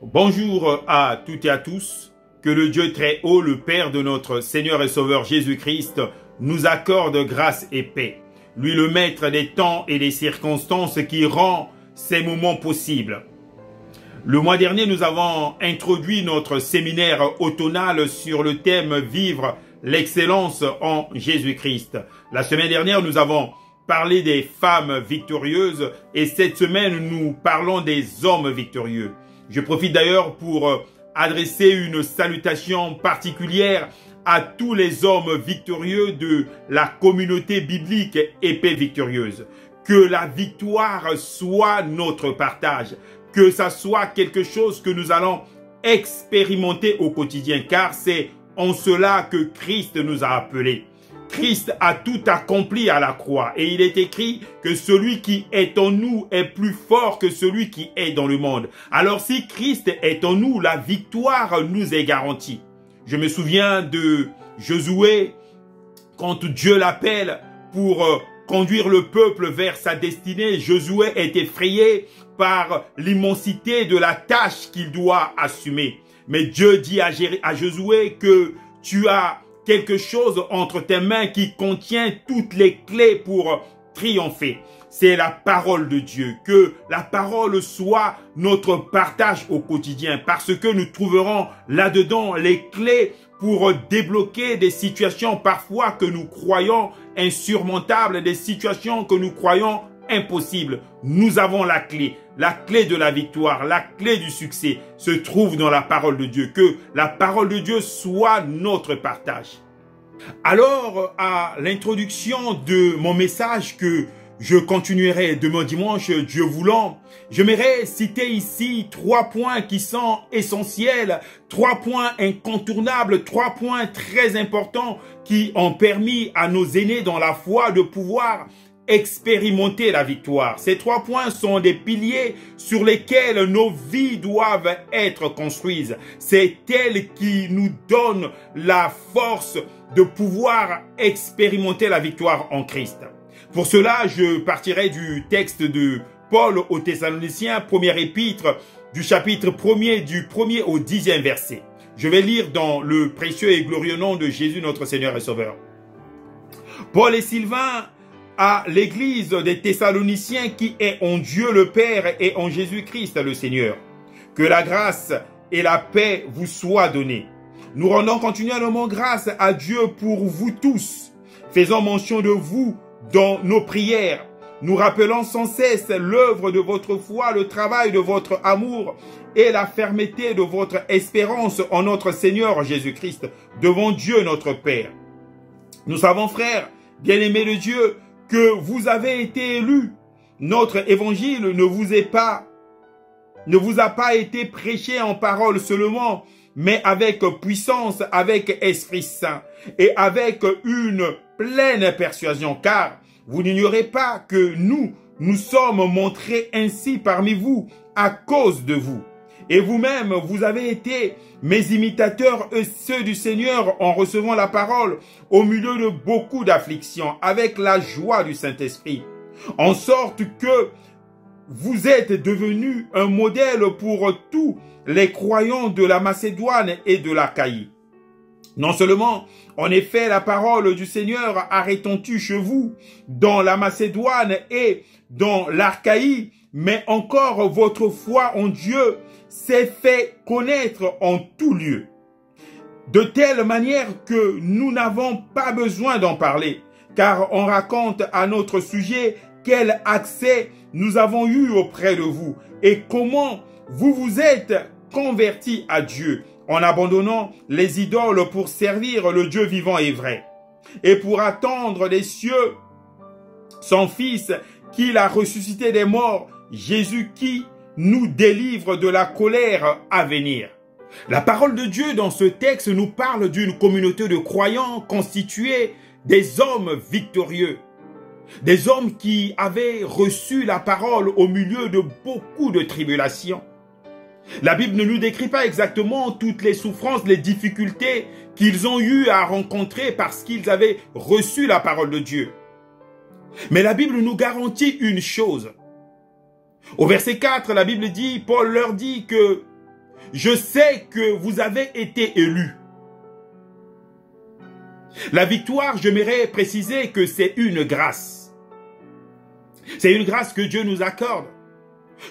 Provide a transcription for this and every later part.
Bonjour à toutes et à tous. Que le Dieu très haut, le Père de notre Seigneur et Sauveur Jésus-Christ, nous accorde grâce et paix. Lui le maître des temps et des circonstances qui rend ces moments possibles. Le mois dernier, nous avons introduit notre séminaire automnal sur le thème « Vivre l'excellence en Jésus-Christ ». La semaine dernière, nous avons parlé des femmes victorieuses et cette semaine, nous parlons des hommes victorieux. Je profite d'ailleurs pour adresser une salutation particulière à tous les hommes victorieux de la communauté biblique Épée Victorieuse. Que la victoire soit notre partage, que ça soit quelque chose que nous allons expérimenter au quotidien, car c'est en cela que Christ nous a appelés. Christ a tout accompli à la croix et il est écrit que celui qui est en nous est plus fort que celui qui est dans le monde. Alors si Christ est en nous, la victoire nous est garantie. Je me souviens de Josué quand Dieu l'appelle pour conduire le peuple vers sa destinée. Josué est effrayé par l'immensité de la tâche qu'il doit assumer. Mais Dieu dit à Josué que tu as quelque chose entre tes mains qui contient toutes les clés pour triompher. C'est la parole de Dieu. Que la parole soit notre partage au quotidien parce que nous trouverons là-dedans les clés pour débloquer des situations parfois que nous croyons insurmontables, des situations que nous croyons impossibles. Nous avons la clé de la victoire, la clé du succès se trouve dans la parole de Dieu. Que la parole de Dieu soit notre partage. Alors, à l'introduction de mon message que je continuerai demain dimanche, Dieu voulant, j'aimerais citer ici 3 points qui sont essentiels, 3 points incontournables, 3 points très importants qui ont permis à nos aînés dans la foi de pouvoir expérimenter la victoire. Ces 3 points sont des piliers sur lesquels nos vies doivent être construites. C'est elles qui nous donnent la force de pouvoir expérimenter la victoire en Christ. Pour cela, je partirai du texte de Paul aux Thessaloniciens, première épître, du chapitre 1er, du 1er au 10e verset. Je vais lire dans le précieux et glorieux nom de Jésus, notre Seigneur et Sauveur. Paul et Sylvain, à l'église des Thessaloniciens qui est en Dieu le Père et en Jésus-Christ le Seigneur. Que la grâce et la paix vous soient données. Nous rendons continuellement grâce à Dieu pour vous tous. Faisons mention de vous dans nos prières. Nous rappelons sans cesse l'œuvre de votre foi, le travail de votre amour et la fermeté de votre espérance en notre Seigneur Jésus-Christ devant Dieu notre Père. Nous savons, frères, bien-aimés de Dieu, que vous avez été élus. Notre évangile ne vous a pas été prêché en parole seulement, mais avec puissance, avec Esprit Saint et avec une pleine persuasion, car vous n'ignorez pas que nous sommes montrés ainsi parmi vous à cause de vous. Et vous-même, vous avez été mes imitateurs et ceux du Seigneur en recevant la parole au milieu de beaucoup d'afflictions avec la joie du Saint-Esprit. En sorte que vous êtes devenus un modèle pour tous les croyants de la Macédoine et de l'Achaïe. Non seulement, en effet, la parole du Seigneur a retenti chez vous dans la Macédoine et dans l'Achaïe, mais encore votre foi en Dieu s'est fait connaître en tout lieu. De telle manière que nous n'avons pas besoin d'en parler, car on raconte à notre sujet quel accès nous avons eu auprès de vous et comment vous vous êtes convertis à Dieu en abandonnant les idoles pour servir le Dieu vivant et vrai et pour attendre des cieux son Fils qu'il a ressuscité des morts, Jésus qui nous délivre de la colère à venir. La parole de Dieu dans ce texte nous parle d'une communauté de croyants constituée des hommes victorieux. Des hommes qui avaient reçu la parole au milieu de beaucoup de tribulations. La Bible ne nous décrit pas exactement toutes les souffrances, les difficultés qu'ils ont eu à rencontrer parce qu'ils avaient reçu la parole de Dieu. Mais la Bible nous garantit une chose. Au verset 4, la Bible dit, Paul leur dit que je sais que vous avez été élus. La victoire, j'aimerais préciser que c'est une grâce. C'est une grâce que Dieu nous accorde.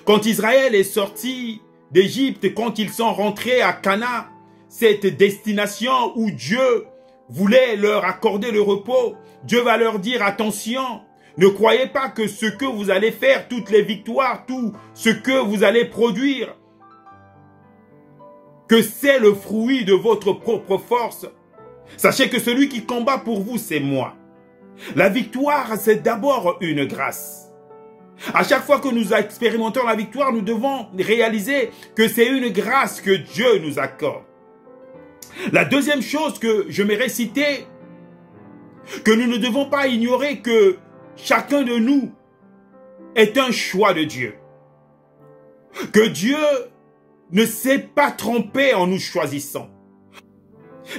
Quand Israël est sorti d'Égypte, quand ils sont rentrés à Canaan, cette destination où Dieu voulait leur accorder le repos, Dieu va leur dire attention, ne croyez pas que ce que vous allez faire, toutes les victoires, tout ce que vous allez produire, que c'est le fruit de votre propre force. Sachez que celui qui combat pour vous, c'est moi. La victoire, c'est d'abord une grâce. À chaque fois que nous expérimentons la victoire, nous devons réaliser que c'est une grâce que Dieu nous accorde. La deuxième chose que j'aimerais citer, que nous ne devons pas ignorer que chacun de nous est un choix de Dieu. Que Dieu ne s'est pas trompé en nous choisissant.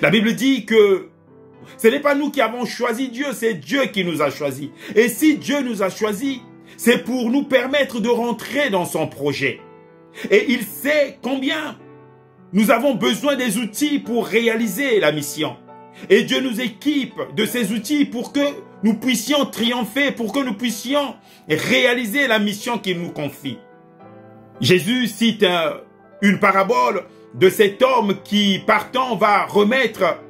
La Bible dit que ce n'est pas nous qui avons choisi Dieu, c'est Dieu qui nous a choisis. Et si Dieu nous a choisis, c'est pour nous permettre de rentrer dans son projet. Et il sait combien nous avons besoin des outils pour réaliser la mission. Et Dieu nous équipe de ces outils pour que nous puissions triompher, pour que nous puissions réaliser la mission qu'il nous confie. Jésus cite une parabole de cet homme qui, partant, va remettre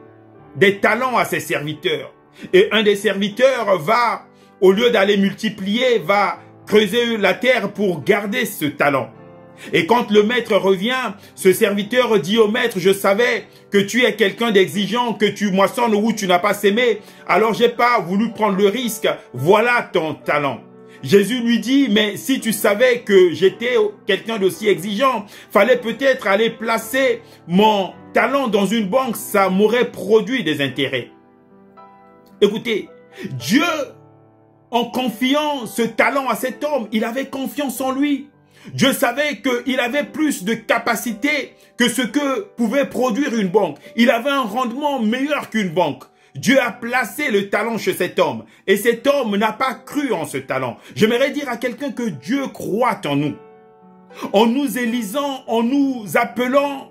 des talents à ses serviteurs. Et un des serviteurs va, au lieu d'aller multiplier, va creuser la terre pour garder ce talent. Et quand le maître revient, ce serviteur dit au maître, je savais que tu es quelqu'un d'exigeant, que tu moissonnes où tu n'as pas sémé, alors j'ai pas voulu prendre le risque, voilà ton talent. Jésus lui dit, mais si tu savais que j'étais quelqu'un d'aussi exigeant, fallait peut-être aller placer mon talent dans une banque, ça m'aurait produit des intérêts. Écoutez, Dieu, en confiant ce talent à cet homme, il avait confiance en lui. Dieu savait qu'il avait plus de capacité que ce que pouvait produire une banque. Il avait un rendement meilleur qu'une banque. Dieu a placé le talent chez cet homme. Et cet homme n'a pas cru en ce talent. J'aimerais dire à quelqu'un que Dieu croit en nous. En nous élisant, en nous appelant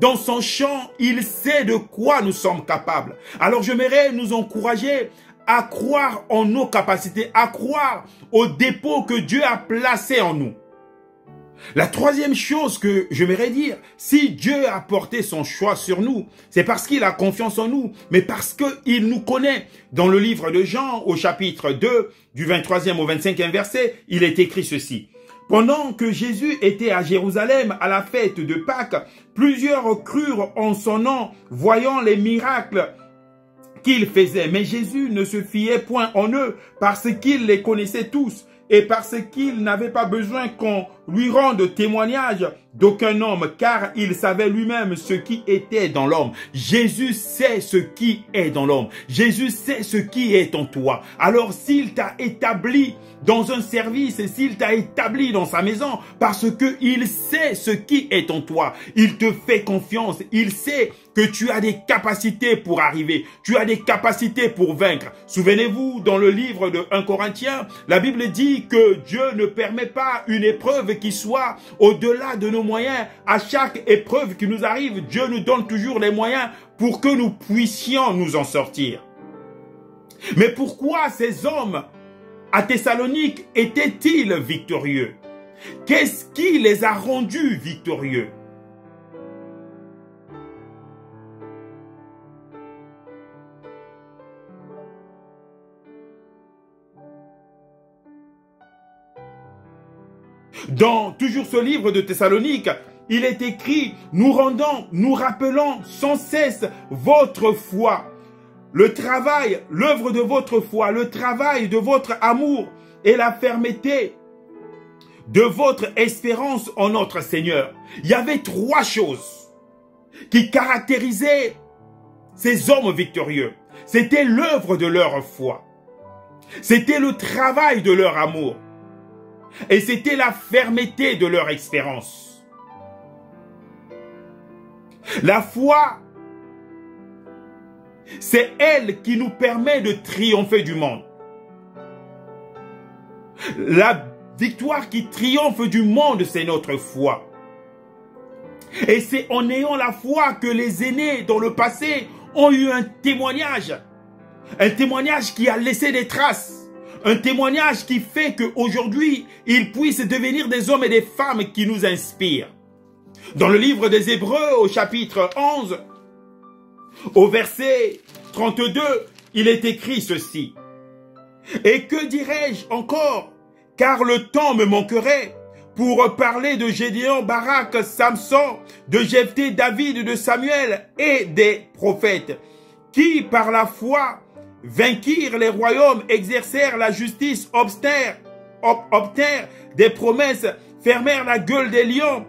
dans son champ, il sait de quoi nous sommes capables. Alors j'aimerais nous encourager à croire en nos capacités, à croire au dépôt que Dieu a placé en nous. La troisième chose que j'aimerais dire, si Dieu a porté son choix sur nous, c'est parce qu'il a confiance en nous, mais parce qu'il nous connaît. Dans le livre de Jean, au chapitre 2, du 23e au 25e verset, il est écrit ceci. Pendant que Jésus était à Jérusalem à la fête de Pâques, plusieurs crurent en son nom, voyant les miracles qu'il faisait. Mais Jésus ne se fiait point en eux, parce qu'il les connaissait tous. Et parce qu'il n'avait pas besoin qu'on lui rende témoignage d'aucun homme, car il savait lui-même ce qui était dans l'homme. Jésus sait ce qui est dans l'homme. Jésus sait ce qui est en toi. Alors s'il t'a établi dans un service, et s'il t'a établi dans sa maison, parce que il sait ce qui est en toi, il te fait confiance, il sait que tu as des capacités pour arriver, tu as des capacités pour vaincre. Souvenez-vous, dans le livre de 1 Corinthiens, la Bible dit que Dieu ne permet pas une épreuve qui soit au-delà de nos moyens. À chaque épreuve qui nous arrive, Dieu nous donne toujours les moyens pour que nous puissions nous en sortir. Mais pourquoi ces hommes à Thessalonique étaient-ils victorieux? Qu'est-ce qui les a rendus victorieux? Dans toujours ce livre de Thessalonique, il est écrit, nous rappelons sans cesse votre foi, le travail, l'œuvre de votre foi, le travail de votre amour et la fermeté de votre espérance en notre Seigneur. Il y avait trois choses qui caractérisaient ces hommes victorieux. C'était l'œuvre de leur foi. C'était le travail de leur amour. Et c'était la fermeté de leur espérance. La foi, c'est elle qui nous permet de triompher du monde. La victoire qui triomphe du monde, c'est notre foi. Et c'est en ayant la foi que les aînés dans le passé ont eu un témoignage qui a laissé des traces, un témoignage qui fait qu'aujourd'hui, ils puissent devenir des hommes et des femmes qui nous inspirent. Dans le livre des Hébreux, au chapitre 11, au verset 32, il est écrit ceci. « Et que dirais-je encore, car le temps me manquerait pour parler de Gédéon, Barak, Samson, de Jephthé, David, de Samuel et des prophètes, qui par la foi vainquirent les royaumes, exercèrent la justice, obtinrent des promesses, fermèrent la gueule des lions,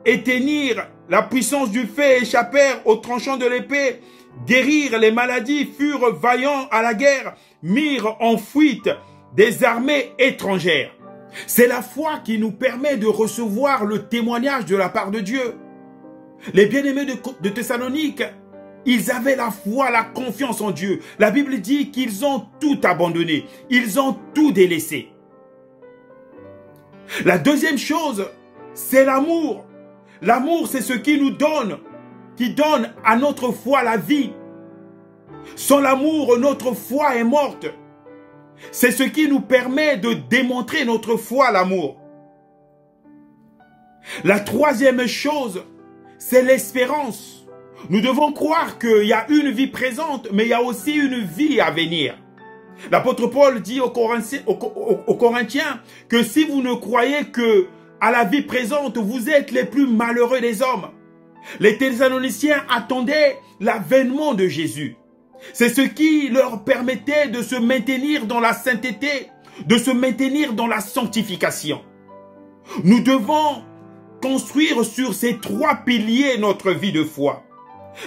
éteignirent la puissance du feu, échappèrent aux tranchants de l'épée, guérirent les maladies, furent vaillants à la guerre, mirent en fuite des armées étrangères. » C'est la foi qui nous permet de recevoir le témoignage de la part de Dieu. Les bien-aimés de Thessalonique, ils avaient la foi, la confiance en Dieu. La Bible dit qu'ils ont tout abandonné, ils ont tout délaissé. La deuxième chose, c'est l'amour. L'amour, c'est ce qui nous donne, qui donne à notre foi la vie. Sans l'amour, notre foi est morte. C'est ce qui nous permet de démontrer notre foi à l'amour. La troisième chose, c'est l'espérance. Nous devons croire qu'il y a une vie présente, mais il y a aussi une vie à venir. L'apôtre Paul dit aux Corinthiens que si vous ne croyez que à la vie présente, vous êtes les plus malheureux des hommes. Les Thessaloniciens attendaient l'avènement de Jésus. C'est ce qui leur permettait de se maintenir dans la sainteté, de se maintenir dans la sanctification. Nous devons construire sur ces trois piliers notre vie de foi.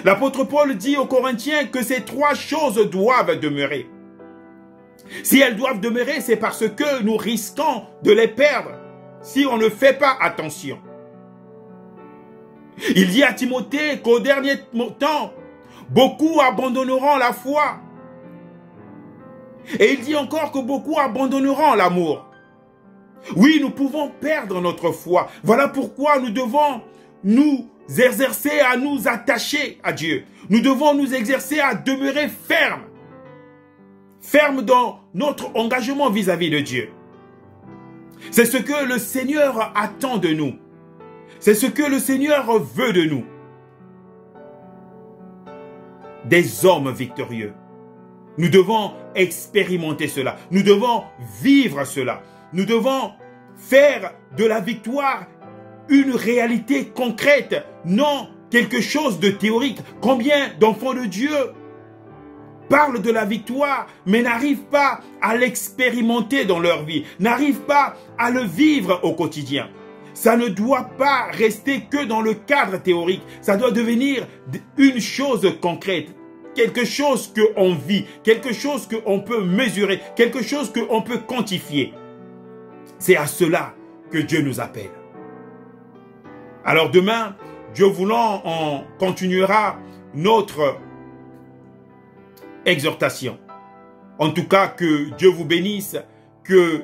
L'apôtre Paul dit aux Corinthiens que ces trois choses doivent demeurer. Si elles doivent demeurer, c'est parce que nous risquons de les perdre si on ne fait pas attention. Il dit à Timothée qu'au dernier temps, beaucoup abandonneront la foi. Et il dit encore que beaucoup abandonneront l'amour. Oui, nous pouvons perdre notre foi. Voilà pourquoi nous devons nous exercer à nous attacher à Dieu. Nous devons nous exercer à demeurer fermes. Fermes dans notre engagement vis-à-vis de Dieu. C'est ce que le Seigneur attend de nous. C'est ce que le Seigneur veut de nous. Des hommes victorieux. Nous devons expérimenter cela. Nous devons vivre cela. Nous devons faire de la victoire une réalité concrète, non quelque chose de théorique. Combien d'enfants de Dieu parlent de la victoire, mais n'arrivent pas à l'expérimenter dans leur vie, n'arrivent pas à le vivre au quotidien. Ça ne doit pas rester que dans le cadre théorique, ça doit devenir une chose concrète, quelque chose qu'on vit, quelque chose qu'on peut mesurer, quelque chose qu'on peut quantifier. C'est à cela que Dieu nous appelle. Alors demain, Dieu voulant, on continuera notre exhortation. En tout cas, que Dieu vous bénisse, que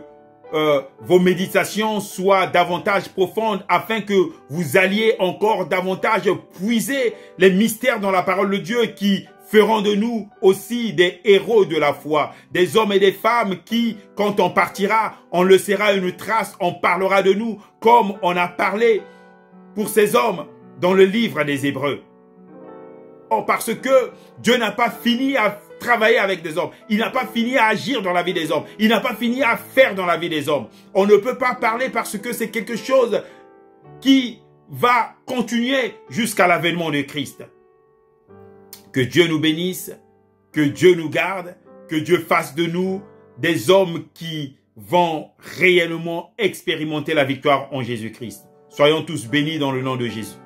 vos méditations soient davantage profondes afin que vous alliez encore davantage puiser les mystères dans la parole de Dieu qui feront de nous aussi des héros de la foi, des hommes et des femmes qui, quand on partira, on laissera une trace, on parlera de nous comme on a parlé pour ces hommes dans le livre des Hébreux. Parce que Dieu n'a pas fini à travailler avec des hommes. Il n'a pas fini à agir dans la vie des hommes. Il n'a pas fini à faire dans la vie des hommes. On ne peut pas parler parce que c'est quelque chose qui va continuer jusqu'à l'avènement de Christ. Que Dieu nous bénisse, que Dieu nous garde, que Dieu fasse de nous des hommes qui vont réellement expérimenter la victoire en Jésus-Christ. Soyons tous bénis dans le nom de Jésus.